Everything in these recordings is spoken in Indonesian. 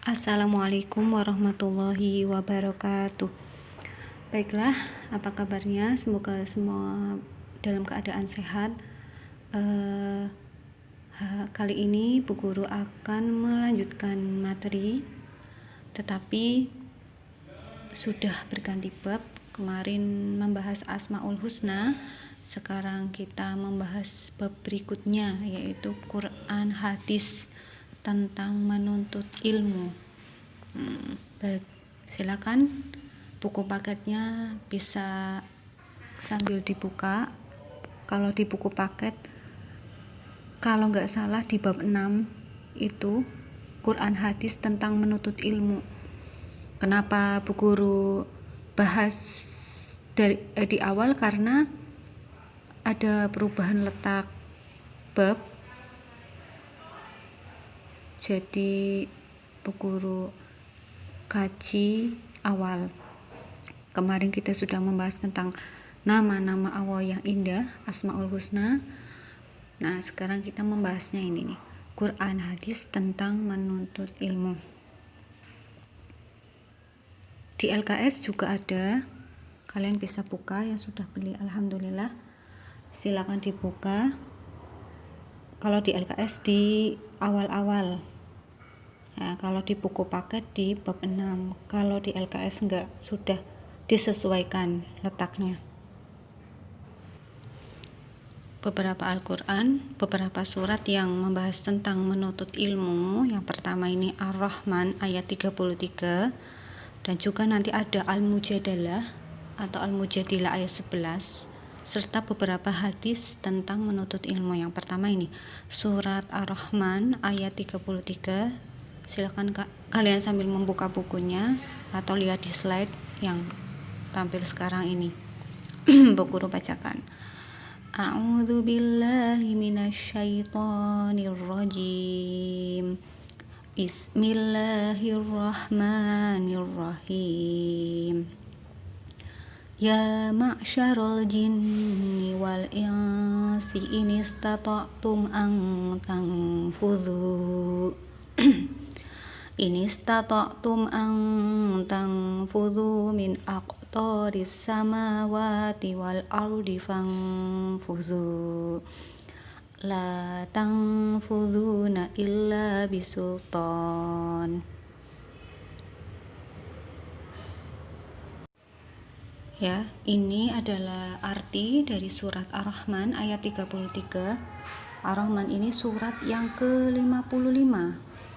Assalamualaikum warahmatullahi wabarakatuh. Baiklah, apa kabarnya? Semoga semua dalam keadaan sehat. Kali ini Bu Guru akan melanjutkan materi, tetapi sudah berganti bab. Kemarin membahas Asmaul Husna, sekarang kita membahas bab berikutnya, yaitu Quran Hadis tentang menuntut ilmu. Baik, silakan buku paketnya bisa sambil dibuka. Kalau di buku paket, kalau nggak salah di bab 6 itu Quran Hadis tentang menuntut ilmu. Kenapa Bu Guru bahas di awal? Karena ada perubahan letak bab, jadi Bu Guru kaji awal. Kemarin kita sudah membahas tentang nama-nama Allah yang indah, Asmaul Husna. Nah, sekarang kita membahasnya ini nih, Quran Hadis tentang menuntut ilmu. Di LKS juga ada, kalian bisa buka yang sudah beli, alhamdulillah. Silakan dibuka. Kalau di LKS di awal-awal. Nah, kalau di buku paket di bab 6, kalau di LKS enggak, sudah disesuaikan letaknya. Beberapa Al-Quran, beberapa surat yang membahas tentang menuntut ilmu. Yang pertama ini Ar-Rahman ayat 33, dan juga nanti ada Al-Mujadalah atau Al-Mujadilah ayat 11, serta beberapa hadis tentang menuntut ilmu. Yang pertama ini surat Ar-Rahman ayat 33. Silakan kalian sambil membuka bukunya atau lihat di slide yang tampil sekarang ini. Bu Guru bacakan. A'udzu billahi minasyaitonir rajim. Bismillahirrahmanirrahim. Ya ma'syarul jinni wal insi in istata'tum an tanfudhu in istata'tum an tanfudhu min aqtaris samawati wal ardi fanfudhu la tanfudhuna illa bisultan. Ya, ini adalah arti dari surat Ar-Rahman ayat 33. Ar-Rahman ini surat yang ke-55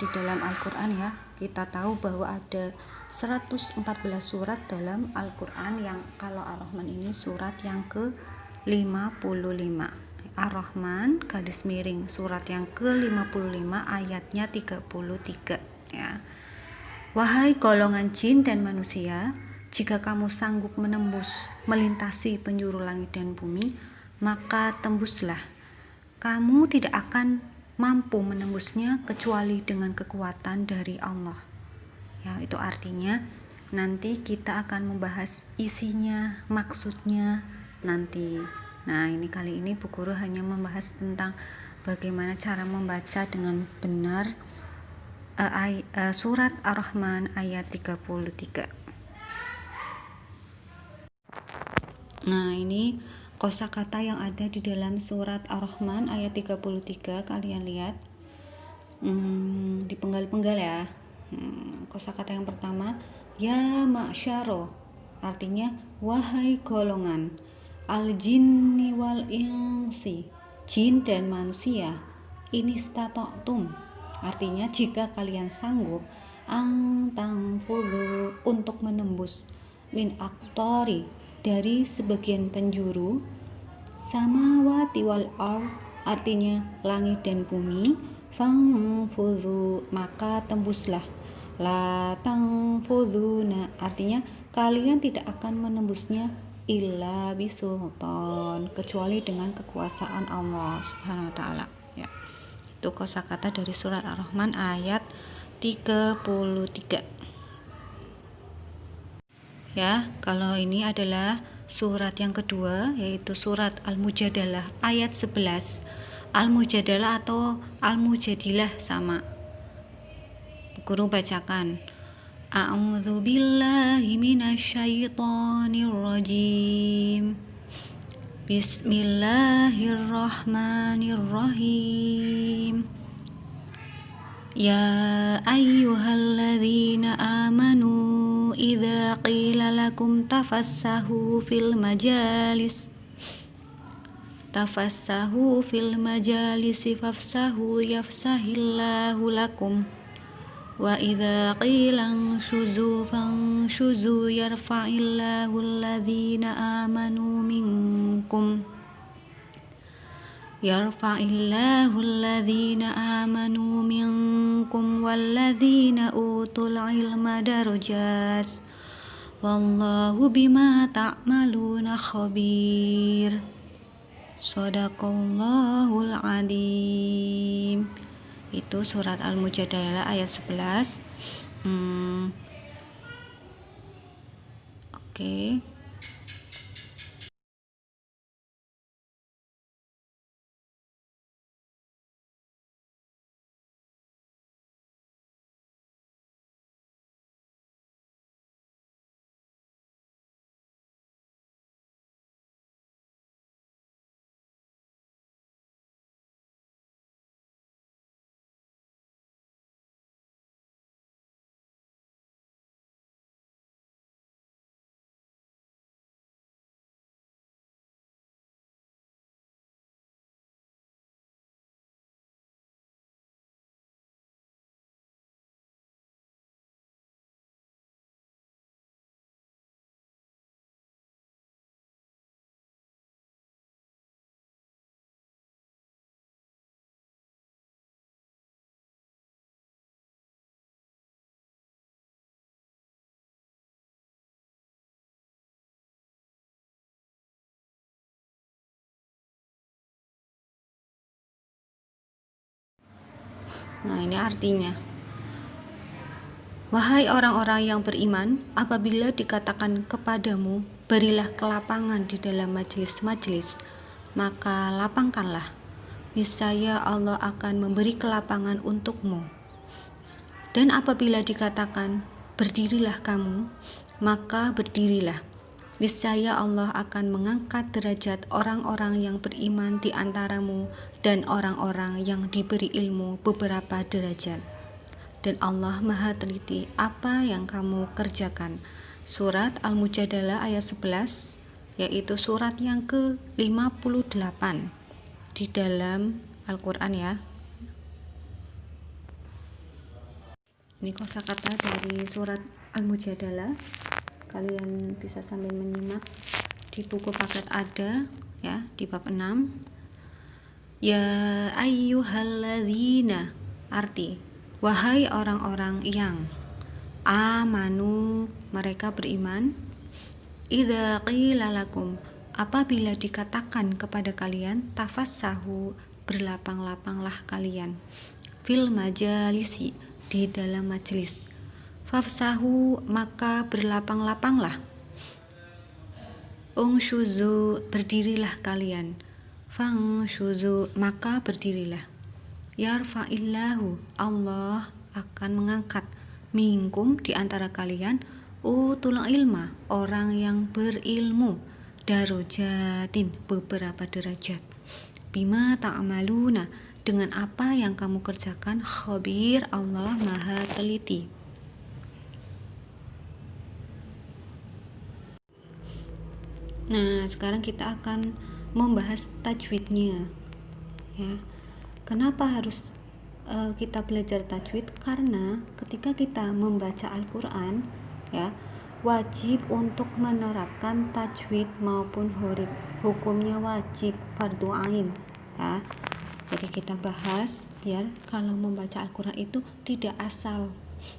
di dalam Al-Quran ya. Kita tahu bahwa ada 114 surat dalam Al-Quran, yang kalau Ar-Rahman ini surat yang ke-55. Ar-Rahman garis miring surat yang ke-55 ayatnya 33 ya. Wahai golongan jin dan manusia, jika kamu sanggup melintasi penjuru langit dan bumi, maka tembuslah. Kamu tidak akan mampu menembusnya kecuali dengan kekuatan dari Allah. Ya, itu artinya nanti kita akan membahas isinya, maksudnya nanti. Nah, ini kali ini Bu Guru hanya membahas tentang bagaimana cara membaca dengan benar surat Ar-Rahman ayat 33. Nah, ini kosakata yang ada di dalam surat Ar-Rahman ayat 33, kalian lihat di penggal-penggal ya. Kosakata yang pertama, ya ma'syaro, artinya wahai golongan, al-jinni wal insi, jin dan manusia, inistata'tum, artinya jika kalian sanggup, ang tangfudhu, untuk menembus, min aqtari, dari sebagian penjuru, samawati wal ard, artinya langit dan bumi, fangfudhu, maka tembuslah, la tangfudhuna, artinya kalian tidak akan menembusnya illa bisultan, kecuali dengan kekuasaan Allah Subhanahu wa taala ya. Itu kosakata dari surat Ar-Rahman ayat 33. Ya, kalau ini adalah surat yang kedua, yaitu surat Al-Mujadalah ayat 11. Al-Mujadalah atau Al-Mujadilah sama. Guru bacakan. A'udzu billahi minasyaitonir rajim. Bismillahirrahmanirrahim. Ya ayyuhalladzina amanu idza qila lakum tafassahu fil majalisi fafsahu yafsahillahu lakum wa idza qila anshuzu fanshuzu yarfa'illahu alladzina amanu minkum walladzina utul ilma darajat wallahu bima ta'maluna khabir. Shadaqallahul adzim. Itu surat Al-Mujadalah ayat 11. Oke. Nah, ini artinya. Wahai orang-orang yang beriman, apabila dikatakan kepadamu, berilah kelapangan di dalam majelis-majelis, maka lapangkanlah. Niscaya Allah akan memberi kelapangan untukmu. Dan apabila dikatakan, berdirilah kamu, maka berdirilah. Niscaya Allah akan mengangkat derajat orang-orang yang beriman di antaramu dan orang-orang yang diberi ilmu beberapa derajat. Dan Allah Maha teliti apa yang kamu kerjakan. Surat Al-Mujadalah ayat 11, yaitu surat yang ke-58 di dalam Al-Quran ya. Ini kosakata dari surat Al-Mujadalah. Kalian bisa sambil menyimak di buku paket ada ya, di bab 6. Ya ayyuhalladzina, arti wahai orang-orang yang amanu, mereka beriman, idza qila lakum, apabila dikatakan kepada kalian, tafassahu, berlapang-lapanglah kalian, fil majalisi, di dalam majelis, fafsahu, maka berlapang-lapanglah, unshuzu, berdirilah kalian, fanshuzu, maka berdirilah, yarfa'illahu, Allah akan mengangkat, minkum, di antara kalian, utul ilma, orang yang berilmu, darajatin, beberapa derajat, bima ta'maluna, dengan apa yang kamu kerjakan, khabir, Allah Maha teliti. Nah, sekarang kita akan membahas tajwidnya ya. Kenapa harus kita belajar tajwid? Karena ketika kita membaca Al-Quran ya, wajib untuk menerapkan tajwid maupun huruf. Hukumnya wajib, fardhu ain ya. Jadi kita bahas biar kalau membaca Al-Quran itu tidak asal.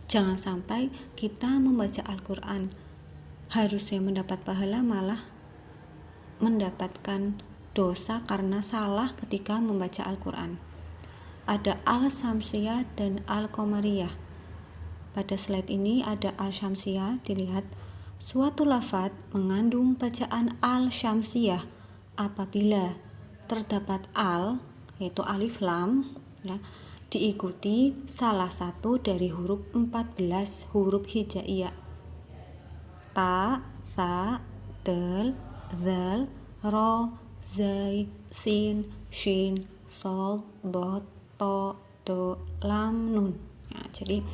Jangan sampai kita membaca Al-Quran harusnya mendapat pahala, malah mendapatkan dosa karena salah ketika membaca Al-Quran. Ada Al-Syamsiyah dan Al-Qamariyah. Pada slide ini ada Al-Syamsiyah, dilihat suatu lafadz mengandung bacaan Al-Syamsiyah apabila terdapat al, yaitu alif lam ya, diikuti salah satu dari huruf 14 huruf hijaiyah. Ta, sa, dal, zal, ro, zai, sin, shin, sol, dot, to, do, lam, nun. Nah, jadi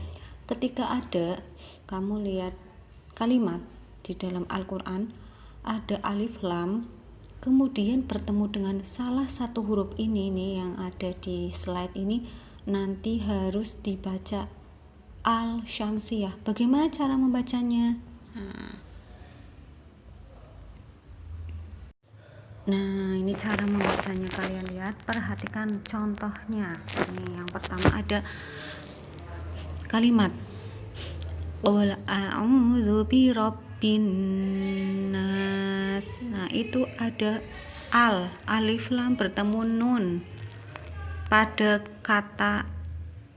ketika ada kamu lihat kalimat di dalam Al-Quran ada alif lam, kemudian bertemu dengan salah satu huruf ini nih yang ada di slide ini, nanti harus dibaca al-syamsiyah. Bagaimana cara membacanya? Nah, ini cara membacanya, kalian lihat, perhatikan contohnya. Ini yang pertama ada kalimat qul a'udzu birabbin nas. Nah, itu ada alif lam bertemu nun pada kata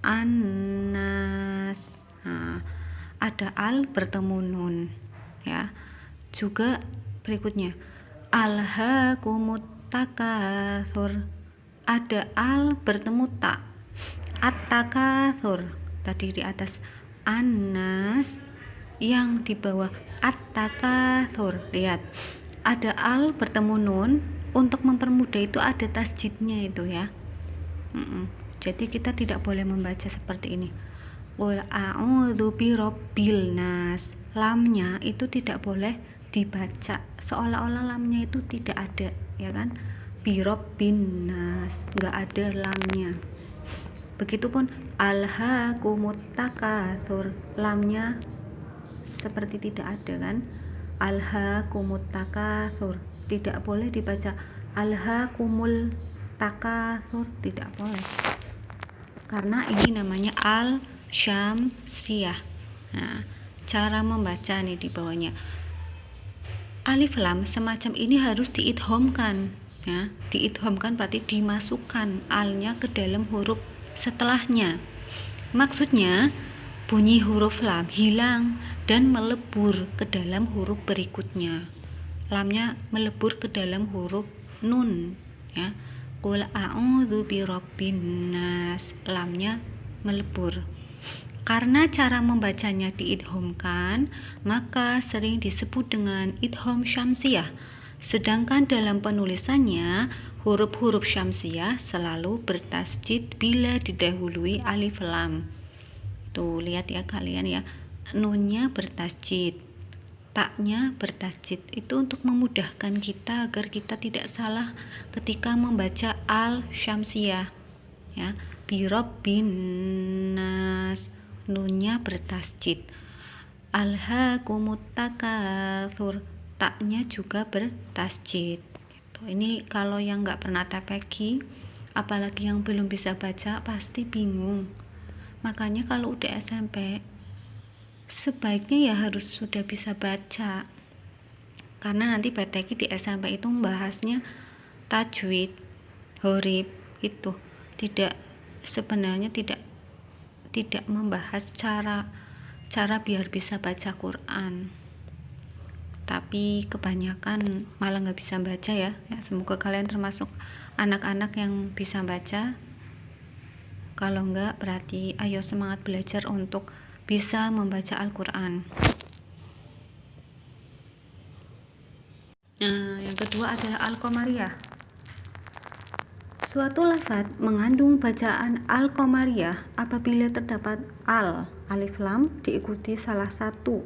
anas. Nah, ada al bertemu nun ya. Juga berikutnya alhaakumut takatsur, ada al bertemu ta, at-takatsur tadi di atas anas, yang di bawah at-takatsur. Lihat, ada al bertemu nun, untuk mempermudah itu ada tasjidnya itu ya. Jadi kita tidak boleh membaca seperti ini. Qul a'udzu birabbil nas. Lamnya itu tidak boleh dibaca seolah-olah lamnya itu tidak ada, ya kan? Birabbin nas, enggak ada lamnya. Begitupun alhaakumut takatsur, lamnya seperti tidak ada kan? Alhaakumut takatsur, tidak boleh dibaca alhaakumul takatsur, tidak boleh. Karena ini namanya al-syamsiyah. Nah, cara membaca nih di bawahnya. Alif lam semacam ini harus diidghamkan ya. Diidghamkan berarti dimasukkan alnya ke dalam huruf setelahnya. Maksudnya bunyi huruf lam hilang dan melebur ke dalam huruf berikutnya. Lamnya melebur ke dalam huruf nun ya. Qul a'udzu birabbin nas, lamnya melebur. Karena cara membacanya diidghamkan, maka sering disebut dengan idgham syamsiyah. Sedangkan dalam penulisannya, huruf-huruf syamsiyah selalu bertasjid bila didahului alif lam. Tuh, lihat ya kalian ya, nunnya bertasjid, taknya bertasjid. Itu untuk memudahkan kita agar kita tidak salah ketika membaca al-syamsiyah ya. Birabbin nas, nunnya bertasjid. Alhaakumut takatsur, taknya juga bertasjid. Ini kalau yang nggak pernah TPQ, apalagi yang belum bisa baca, pasti bingung. Makanya kalau udah SMP, sebaiknya ya harus sudah bisa baca. Karena nanti PTQ di SMP itu membahasnya tajwid, horib, itu sebenarnya tidak membahas cara biar bisa baca Quran, tapi kebanyakan malah nggak bisa baca ya. Semoga kalian termasuk anak-anak yang bisa baca. Kalau enggak, berarti ayo semangat belajar untuk bisa membaca Al-Quran. Nah, yang kedua adalah Al-Qamariyah. Suatu lafaz mengandung bacaan al-qamariyah apabila terdapat alif lam diikuti salah satu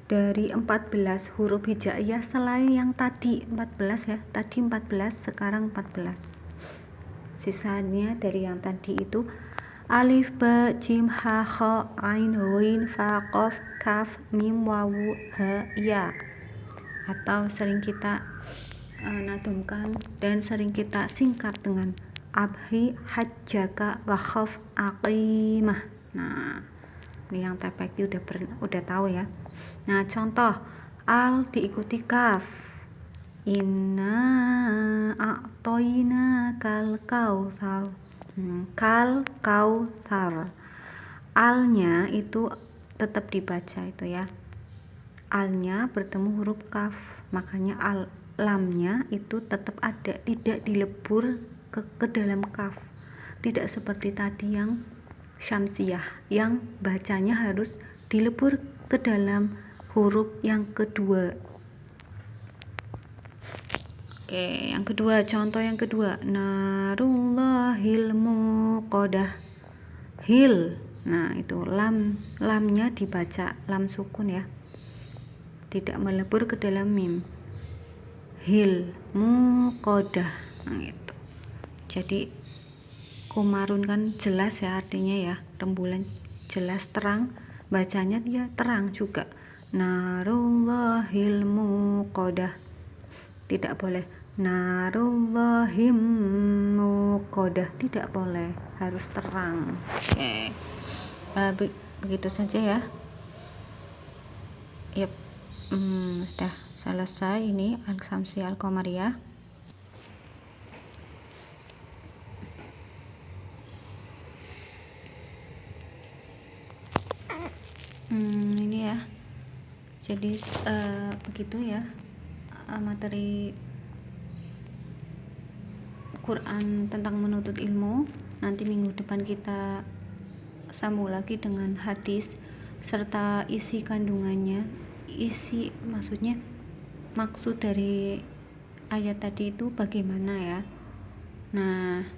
dari 14 huruf hijaiyah selain yang tadi 14 ya. Tadi 14, sekarang 14. Sisanya dari yang tadi itu alif, ba, jim, ha, kha, ain, ghain, fa, qaf, kaf, mim, wawu, ha, ya. Atau sering kita nadumkan dan sering kita singkat dengan abhi, hajjaka, wakhaf, aqimah. Nah, ini yang TPQ udah tahu ya. Nah, contoh al diikuti kaf. Inna a'toina kal kautsar. Kal kautsar. Alnya itu tetap dibaca itu ya. Alnya bertemu huruf kaf, makanya lamnya itu tetap ada, tidak dilebur ke dalam kaf. Tidak seperti tadi yang syamsiah yang bacanya harus dilebur ke dalam huruf yang kedua. Oke, yang kedua, contoh yang kedua, narullahil muqadah. Hil. Nah, itu lamnya dibaca lam sukun ya. Tidak melebur ke dalam mim. Hil muqadah. Nah, itu. Jadi kumarun kan jelas ya artinya ya, rembulan jelas terang, bacanya dia terang juga. Narullahil muqadah. Tidak boleh narullahim muqadah, tidak boleh, harus terang. Oke. Begitu saja ya. Yep. Sudah selesai ini Al-Syamsi Al-Qamariyah. Ini ya. Jadi begitu ya materi Quran tentang menuntut ilmu. Nanti minggu depan kita sambung lagi dengan hadis serta isi kandungannya, maksudnya maksud dari ayat tadi itu bagaimana ya. Nah,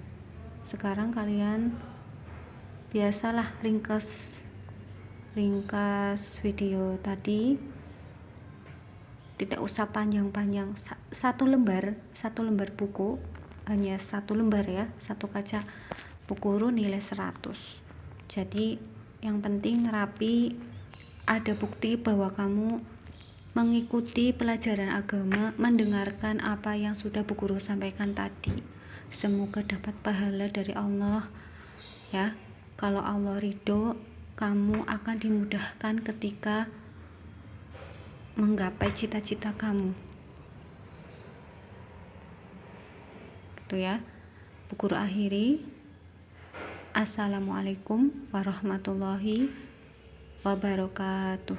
sekarang kalian biasalah ringkas video tadi, tidak usah panjang-panjang. Satu lembar buku, hanya satu lembar ya, satu kaca buku nilai 100. Jadi yang penting rapi, ada bukti bahwa kamu mengikuti pelajaran agama, mendengarkan apa yang sudah Bu Guru sampaikan tadi. Semoga dapat pahala dari Allah ya. Kalau Allah ridho, kamu akan dimudahkan ketika menggapai cita-cita kamu. Gitu ya. Bu Guru akhiri. Assalamualaikum warahmatullahi wabarakatuh.